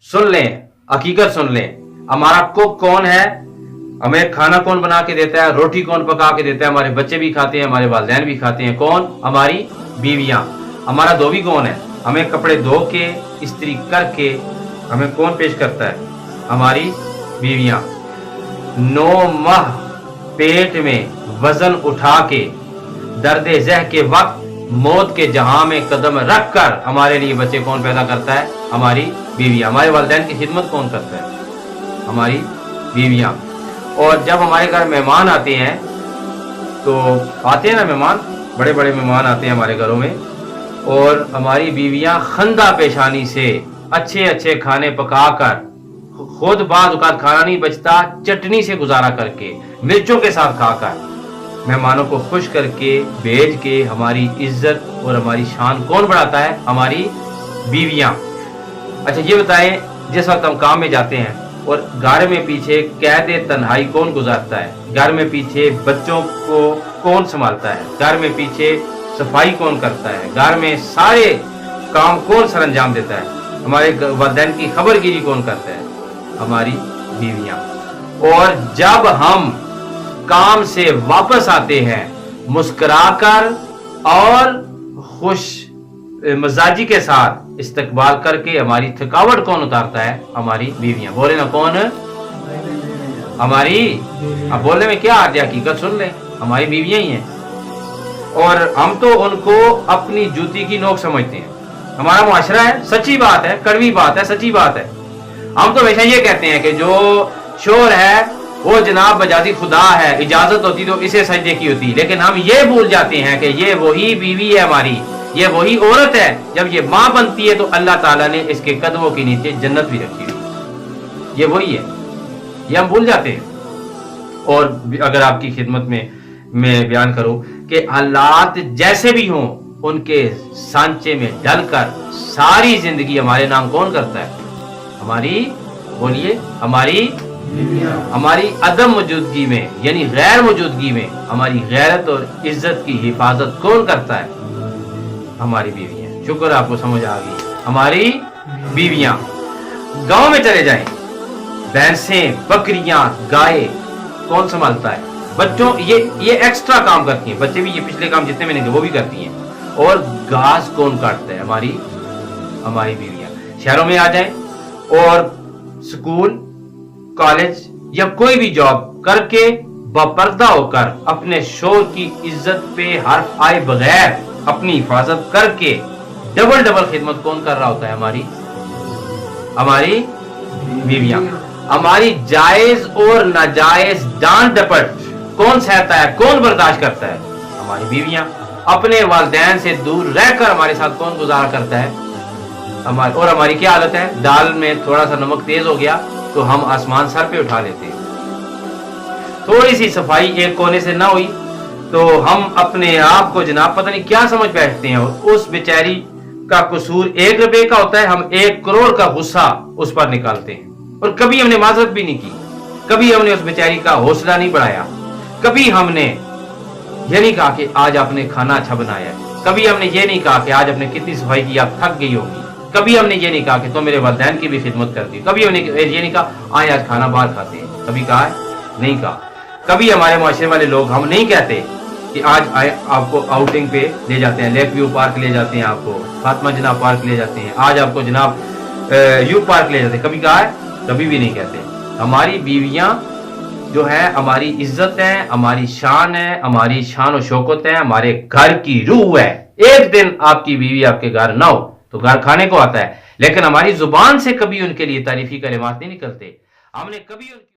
सुन लें, हकीकत सुन लें, हमारा कुक कौन है, हमें खाना कौन बना के देता है, रोटी कौन पका के देता है, हमारे बच्चे भी खाते हैं, हमारे वालिदैन भी खाते हैं, कौन, हमारी बीवियां। हमारा धोबी कौन है, हमें कपड़े धो के इस्त्री करके हमें कौन पेश करता है, हमारी बीवियां। 9 माह पेट में वजन उठा के दर्द जह के वक्त मौत के जहां में कदम रख कर हमारे लिए बच्चे कौन पैदा करता है, हमारी बीवियां। हमारे वालिदैन की खिदमत कौन करता है, हमारी बीवियां। और जब हमारे घर मेहमान आते हैं, तो आते हैं ना मेहमान, बड़े बड़े मेहमान आते हैं हमारे घरों में, और हमारी बीवियां खंदा पेशानी से अच्छे अच्छे खाने पकाकर, खुद बाद औक़ात खाना नहीं बचता, चटनी से गुजारा करके, मिर्चों के साथ खाकर मेहमानों को खुश करके भेज के हमारी इज्जत और हमारी शान कौन बढ़ाता है, हमारी बीवियां। अच्छा ये बताएं, जिस वक्त हम काम में जाते हैं और घर में पीछे कैदे तन्हाई कौन गुजारता है, घर में पीछे बच्चों को कौन संभालता है, घर में पीछे सफाई कौन करता है, घर में सारे काम कौन सर अंजाम देता है, हमारे वालिदैन की खबरगिरी कौन करता है, हमारी बीवियां। और जब हम काम से वापस आते हैं मुस्कुराकर और खुश मजाजी के साथ इस्तकबाल करके हमारी थकावट कौन उतारता है, हमारी बीवियां। बोले ना कौन, हमारी। अब बोलने में क्या आ गया, हकीकत सुन ले, हमारी बीवियां ही हैं। और हम तो उनको अपनी जूती की नोक समझते हैं, हमारा मुआशरा है, सच्ची बात है, कड़वी बात है, सच्ची बात है। हम तो हमेशा ये कहते हैं कि जो शोर है वो जनाब बजाती खुदा है, इजाजत होती तो इसे सजदे की होती। लेकिन हम ये भूल जाते हैं कि ये वही बीवी है हमारी, ये वही औरत है। जब ये माँ बनती है तो अल्लाह ताला ने इसके कदमों के नीचे जन्नत भी रखी हुई, ये वही है, ये हम भूल जाते हैं। और अगर आपकी खिदमत में मैं बयान करूं कि हालात जैसे भी हों, उनके सांचे में डलकर सारी जिंदगी हमारे नाम कौन करता है, हमारी, बोलिए, हमारी। हमारी अदम मौजूदगी में, यानी गैर मौजूदगी में, हमारी गैरत और इज्जत की हिफाजत कौन करता है, हमारी बीवियां। शुक्र आपको समझ आ गई, हमारी बीवियां। गांव में चले जाएं, भैंसें, बकरियां, गाय कौन संभालता है, बच्चों, ये एक्स्ट्रा काम करती हैं, बच्चे भी ये पिछले काम जितने मैंने वो भी करती हैं। और घास कौन काटता है, हमारी बीवियां। शहरों में आ जाएं और स्कूल, कॉलेज या कोई भी जॉब करके बपर्दा होकर अपने शोर की इज्जत पे हर्फ आए बगैर अपनी हिफाजत करके डबल डबल खिदमत कौन कर रहा होता है, हमारी बीवियां। हमारी जायज और नाजायज डांट डपट कौन सहता है, कौन बर्दाश्त करता है, हमारी बीवियां। अपने वालिदैन से दूर रहकर हमारे साथ कौन गुजारा करता है, हमारी। और हमारी क्या हालत है, दाल में थोड़ा सा नमक तेज हो गया तो हम आसमान सर पे उठा लेते हैं, थोड़ी सी सफाई एक कोने से ना हुई तो हम अपने आप को जनाब पता नहीं क्या समझ बैठते हैं। उस बेचारी का कसूर 1 रुपए का होता है, हम 1 करोड़ का गुस्सा उस पर निकालते हैं। और कभी हमने माजरत भी नहीं की, कभी हमने उस बेचारी का हौसला नहीं बढ़ाया, कभी हमने ये नहीं कहा कि आज आपने खाना अच्छा बनाया है, कभी हमने ये नहीं कहा कि आज आपने कितनी सफाई की, आप थक गई होगी, कभी हमने ये नहीं कहा कि तो मेरे वालिदैन की भी खिदमत कर दी, कभी हमने ये नहीं कहा आए आज खाना बाहर खाते हैं, कभी कहा है, नहीं कहा। कभी हमारे मुआशरे वाले लोग, हम नहीं कहते कि आज आए आपको आउटिंग पे ले जाते हैं, लेक व्यू पार्क ले जाते हैं, आपको फातिमा जिन्ना पार्क ले जाते हैं, आज आपको जनाब यू पार्क ले जाते हैं, कभी कहा है, कभी भी नहीं कहते। हमारी बीवियां जो है हमारी इज्जत है, हमारी शान है, हमारी शान और शौकत है, हमारे घर की रूह है। एक दिन आपकी बीवी आपके घर ना हो तो घर खाने को आता है, लेकिन हमारी जुबान से कभी उनके लिए तारीफी कलिमात नहीं निकलते। हमने कभी